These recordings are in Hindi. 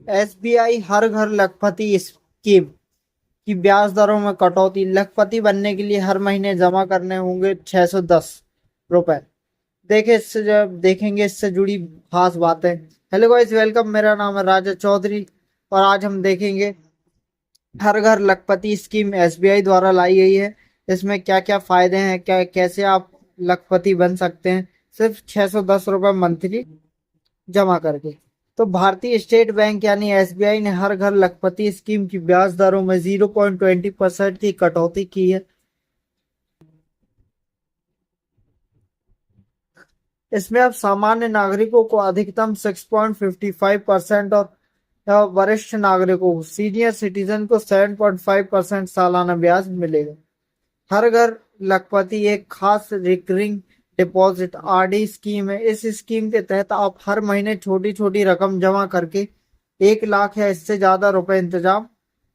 एसबीआई हर घर लखपति स्कीम की ब्याज दरों में कटौती। लखपति बनने के लिए हर महीने जमा करने होंगे 610 रुपए। देखे इससे जब देखेंगे इससे जुड़ी खास बातें। Hello guys, welcome. मेरा नाम है राजा चौधरी और आज हम देखेंगे हर घर लखपति स्कीम एसबीआई द्वारा लाई गई है। इसमें क्या क्या फायदे हैं, क्या कैसे आप लखपति बन सकते हैं सिर्फ 610 रुपए मंथली जमा करके। तो भारतीय स्टेट बैंक यानी एसबीआई ने हर घर लखपति स्कीम की ब्याज दरों में 0.20% की कटौती की है। इसमें अब सामान्य नागरिकों को अधिकतम 6.55% और वरिष्ठ नागरिकों को सीनियर सिटीजन को 7.5% सालाना ब्याज मिलेगा। हर घर लखपति एक खास रिकरिंग डिपॉजिट आरडी स्कीम है। इस स्कीम के तहत आप हर महीने छोटी छोटी रकम जमा करके 1 लाख या इससे ज्यादा रुपए इंतजाम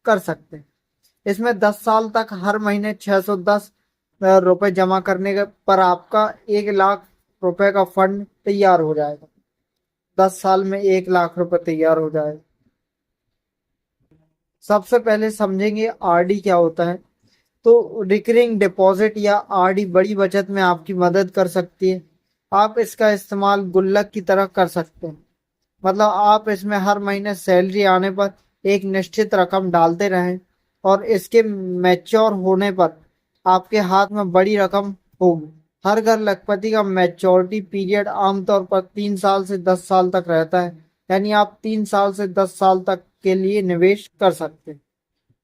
कर सकते हैं। इसमें 10 साल तक हर महीने 610 रुपए जमा करने पर आपका 1 लाख रुपए का फंड तैयार हो जाएगा। 10 साल में 1 लाख रुपए तैयार हो जाएगा। सबसे पहले समझेंगे आरडी क्या होता है। तो रिकरिंग डिपॉजिट या आरडी बड़ी बचत में आपकी मदद कर सकती है। आप इसका इस्तेमाल गुल्लक की तरह कर सकते हैं। मतलब आप इसमें हर महीने सैलरी आने पर एक निश्चित रकम डालते रहें और इसके मैच्योर होने पर आपके हाथ में बड़ी रकम होगी। हर घर लखपति का मैच्योरिटी पीरियड आमतौर पर 3 साल से 10 साल तक रहता है। यानी आप 3 साल से 10 साल तक के लिए निवेश कर सकते हैं।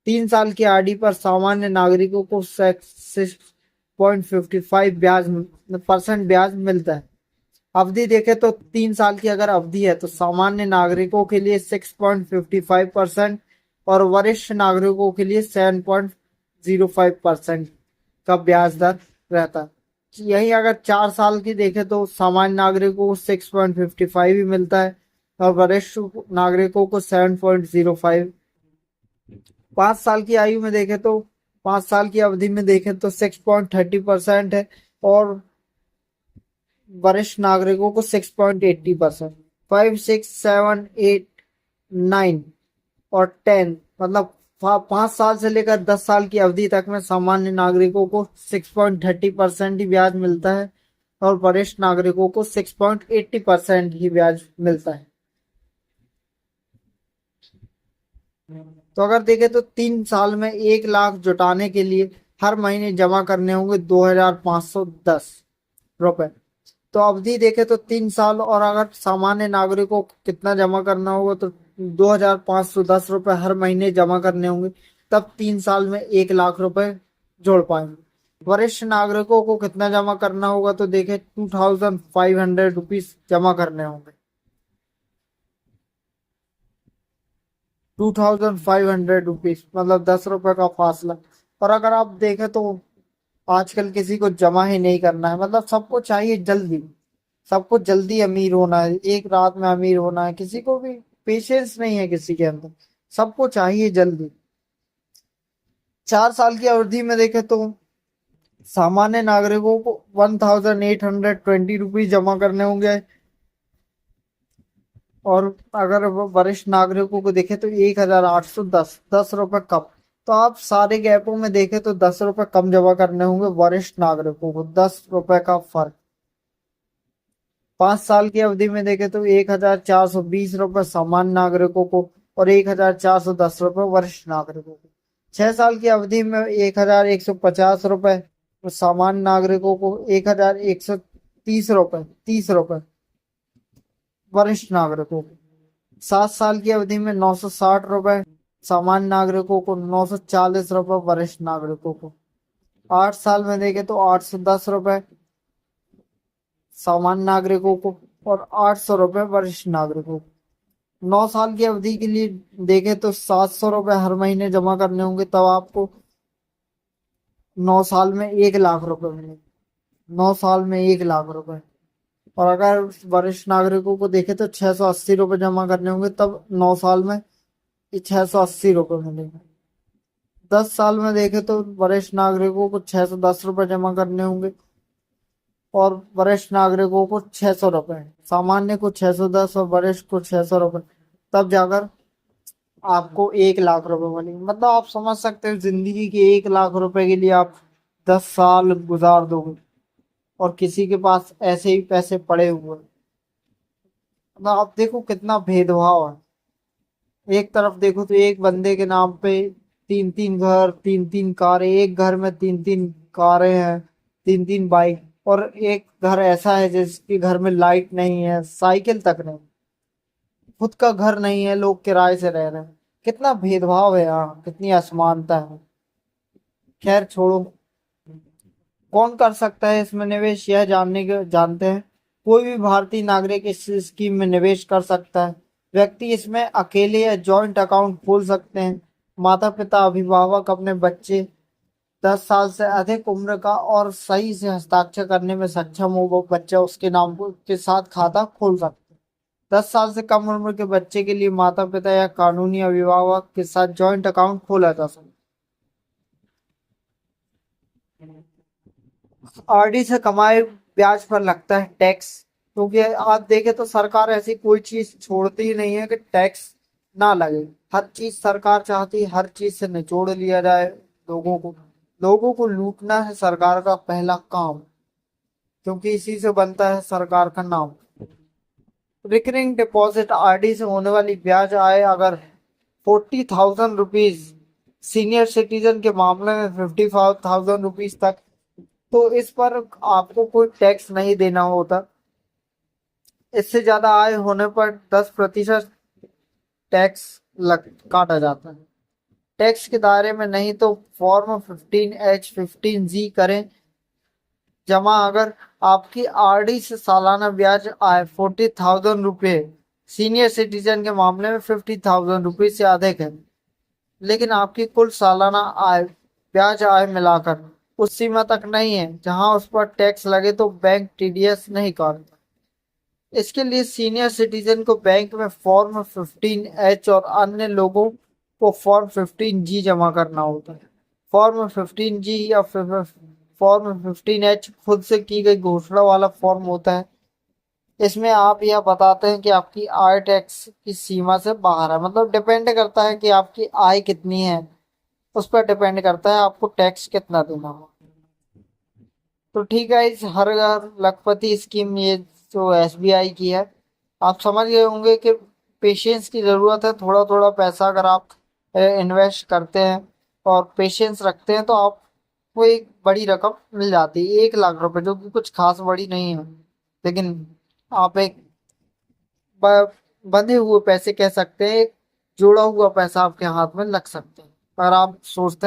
3 साल की आरडी पर सामान्य नागरिकों को 6.55% ब्याज मिलता है। अवधि देखें तो 3 साल की अगर अवधि है तो सामान्य नागरिकों के लिए 6.55% और वरिष्ठ नागरिकों के लिए 7.05% का ब्याज दर रहता है। यही अगर 4 साल की देखें तो सामान्य नागरिकों को 6.55 ही मिलता है और वरिष्ठ नागरिकों को 7.05। 5 साल की आयु में देखें तो 5 साल की अवधि में देखें तो 6.30% है और वरिष्ठ नागरिकों को 6.80%। 5, 6, 7, 8, 9 और 10 मतलब 5 साल से लेकर 10 साल की अवधि तक में सामान्य नागरिकों को 6.30% ही ब्याज मिलता है और वरिष्ठ नागरिकों को 6.80% ही ब्याज मिलता है। तो अगर देखें तो 3 साल में 1 लाख जुटाने के लिए हर महीने जमा करने होंगे 2510 रुपए। तो अवधि देखें तो 3 साल और अगर सामान्य नागरिकों को कितना जमा करना होगा तो 2510 रुपए हर महीने जमा करने होंगे। तब 3 साल में 1 लाख रुपए जोड़ पाएंगे। वरिष्ठ नागरिकों को कितना जमा करना होगा तो देखें 2500 रुपीज जमा करने होंगे। 2500 रुपीज मतलब 10 रुपए का फासला। और अगर आप देखें तो आजकल किसी को जमा ही नहीं करना है। मतलब सबको चाहिए जल्दी, सबको जल्दी अमीर होना है, एक रात में अमीर होना है। किसी को भी पेशेंस नहीं है किसी के अंदर, सबको चाहिए जल्दी। 4 साल की अवधि में देखें तो सामान्य नागरिकों को 1820 रुपीज जमा करने होंगे और अगर वो वरिष्ठ नागरिकों को देखें तो 1810 रुपए कम। तो आप सारे गैपों में देखें तो 10 रुपए कम जमा करने होंगे वरिष्ठ नागरिकों को, 10 रुपए का फर्क। 5 साल की अवधि में देखें तो 1420 रुपए सामान्य नागरिकों को और 1410 रुपए वरिष्ठ नागरिकों को। 6 साल की अवधि में 1150 रुपए सामान्य नागरिकों को, 1130 रुपए 30 रुपए वरिष्ठ नागरिकों को। 7 साल की अवधि में 960 रुपए सामान्य नागरिकों को, 940 रुपए वरिष्ठ नागरिकों को। 8 साल में देखें तो 810 रुपए सामान्य नागरिकों को और 800 रुपए वरिष्ठ नागरिकों को। 9 साल की अवधि के लिए देखें तो 700 रुपए हर महीने जमा करने होंगे। तब आपको 9 साल में 1 लाख रुपए मिलेंगे। 9 साल में 1 लाख रुपए। और अगर वरिष्ठ नागरिकों को देखें तो 680 रुपए जमा करने होंगे। तब 9 साल में 680 रुपए मिलेंगे। 10 साल में देखें तो वरिष्ठ नागरिकों को 610 रुपए जमा करने होंगे और वरिष्ठ नागरिकों को 600 रुपए, सामान्य को 610 और वरिष्ठ को 600 रुपए। तब जाकर आपको 1 लाख रुपए मिलेंगे। मतलब आप समझ सकते हो जिंदगी के 1 लाख रुपए के लिए आप 10 साल गुजार दोगे, और किसी के पास ऐसे ही पैसे पड़े हुए हैं। मतलब आप देखो कितना भेदभाव है। एक तरफ देखो तो एक बंदे के नाम पे 3 3 घर, 3 3 कारें, एक घर में 3 3 कारें हैं, 3 3 बाइक, और एक घर ऐसा है जिसके घर में लाइट नहीं है, साइकिल तक नहीं, खुद का घर नहीं है, लोग किराए से रह रहे हैं। कितना भेदभाव है यहाँ, कितनी असमानता है। खैर छोड़ो, कौन कर सकता है इसमें निवेश, यह जानते हैं। कोई भी भारतीय नागरिक इस स्कीम में निवेश कर सकता है। व्यक्ति इसमें अकेले या जॉइंट अकाउंट खोल सकते हैं। माता पिता अभिभावक अपने बच्चे 10 साल से अधिक उम्र का और सही से हस्ताक्षर करने में सक्षम हो, वो बच्चा उसके नाम के साथ खाता खोल सकते हैं। 10 साल से कम उम्र के बच्चे के लिए माता पिता या कानूनी अभिभावक के साथ जॉइंट अकाउंट खोला जा सकता है। आरडी से कमाए ब्याज पर लगता है टैक्स, क्योंकि आप देखें तो सरकार ऐसी कोई चीज छोड़ती ही नहीं है कि टैक्स ना लगे। हर चीज सरकार चाहती है, हर चीज से निचोड़ लिया जाए लोगों को। लोगों को लूटना है सरकार का पहला काम, क्योंकि इसी से बनता है सरकार का नाम। रिकरिंग डिपॉजिट आरडी से होने वाली ब्याज आय अगर 40,000 रुपीज, सीनियर सिटीजन के मामले में 55,000 रुपीज तक, तो इस पर आपको कोई टैक्स नहीं देना होता। इससे ज्यादा आय होने पर 10% टैक्स काटा जाता है। टैक्स के दायरे में नहीं तो फॉर्म 15H 15G करें जमा अगर आपकी आरडी से सालाना ब्याज आय 40,000 रुपये, सीनियर सिटीजन के मामले में 50,000 रुपये से अधिक है, लेकिन आपकी कुल सालाना आय ब्याज आय मिलाकर उस सीमा तक नहीं है जहां उस पर टैक्स लगे, तो बैंक टीडीएस नहीं काटता। इसके लिए सीनियर सिटीजन को बैंक में फॉर्म 15H और अन्य लोगों को फॉर्म 15G जमा करना होता है। फॉर्म 15G या फॉर्म 15H खुद से की गई घोषणा वाला फॉर्म होता है। इसमें आप यह बताते हैं कि आपकी आय टैक्स की सीमा से बाहर है। मतलब डिपेंड करता है कि आपकी आय कितनी है, उस पर डिपेंड करता है आपको टैक्स कितना देना हो। तो ठीक है, इस हर घर लखपति स्कीम ये जो एसबीआई की है, आप समझ गए होंगे कि पेशेंस की जरूरत है। थोड़ा थोड़ा पैसा अगर आप इन्वेस्ट करते हैं और पेशेंस रखते हैं तो आपको एक बड़ी रकम मिल जाती है, 1 लाख रुपए, जो कि कुछ खास बड़ी नहीं है। लेकिन आप एक बंधे हुए पैसे कह सकते हैं, एक जोड़ा हुआ पैसा आपके हाथ में लग सकते हैं। अगर आप सोचते हैं